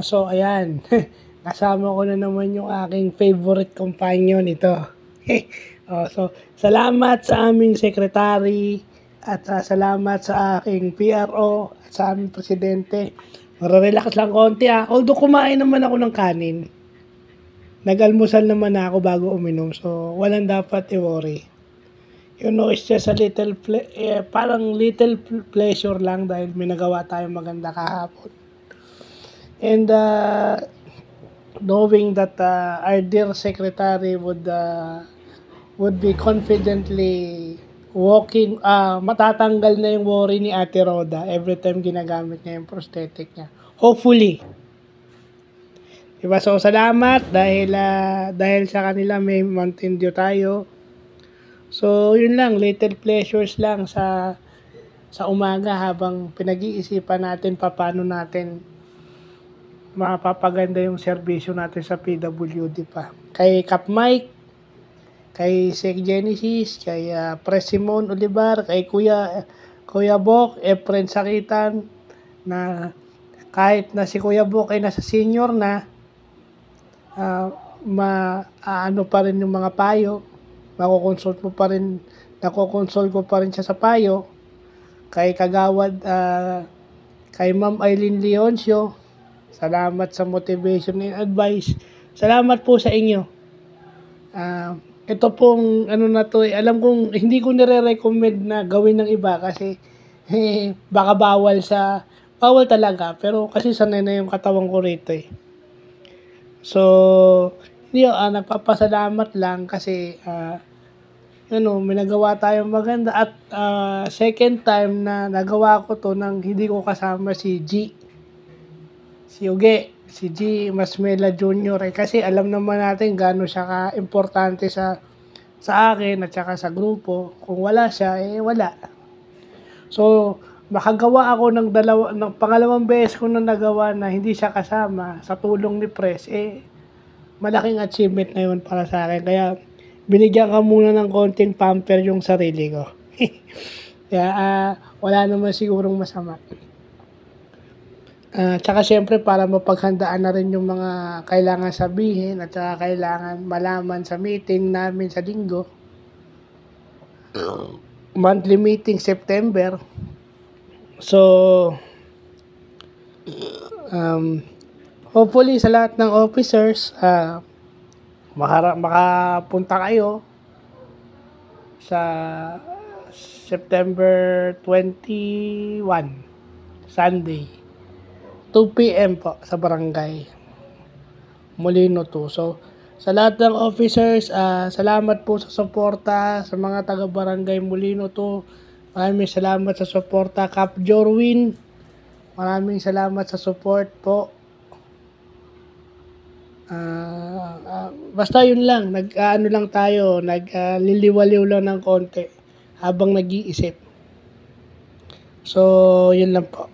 So ayan, kasama ko na naman yung aking favorite companion ito. So salamat sa aming secretary at salamat sa aking PRO at sa aming presidente. Mararelax lang konti Although kumain naman ako ng kanin. Nag-almusal naman ako bago uminom. So walang dapat i-worry. It's just a little, parang little pleasure lang dahil may nagawa tayong maganda kahapon. And knowing that our dear secretary would be confidently walking, matatanggal na yung worry ni Ate Roda every time ginagamit niya yung prosthetic niya. Hopefully. Diba? So, salamat dahil sa kanila may Mountain Dew tayo. So, yun lang, little pleasures lang sa umaga habang pinag-iisipan natin paano natin mapapaganda yung serbisyo natin sa PWD pa. Kay Cap Mike, kay Sec Genesis, kay Pres Simon Olivar, kay Kuya Bok, Efren Sakitan, na kahit na si Kuya Bok ay nasa senior na, ano pa rin yung mga payo, nakokonsult ko pa rin siya sa payo. Kay Kagawad, kay Ma'am Eileen Leoncio, salamat sa motivation and advice. Salamat po sa inyo. Ito pong na to, alam kong hindi ko nire-recommend na gawin ng iba kasi baka bawal talaga, pero kasi sanay na yung katawan ko rito So, nagpapasalamat lang kasi may nagawa tayong maganda at second time na nagawa ko to nang hindi ko kasama si G Masmela Jr. Kasi alam naman natin gaano siya ka-importante sa akin at saka sa grupo. Kung wala siya, wala. So, makagawa ako ng pangalawang beses ko na nagawa na hindi siya kasama sa tulong ni Pres, malaking achievement na yun para sa akin. Kaya, binigyan ka muna ng konting pamper yung sarili ko. Kaya, wala naman sigurong masama. Tsaka syempre para mapaghandaan na rin yung mga kailangan sabihin at saka kailangan malaman sa meeting namin sa linggo. Monthly meeting September. So, hopefully sa lahat ng officers, makapunta kayo sa September 21, Sunday. 2 p.m. po sa barangay Molino 2. So, sa lahat ng officers, salamat po sa suporta sa mga taga-barangay Molino 2. Maraming salamat sa suporta. Cap Jorwin, maraming salamat sa support po. Basta yun lang, lang tayo, nagliliwaliw lang ng konti habang nag-iisip. So, yun lang po.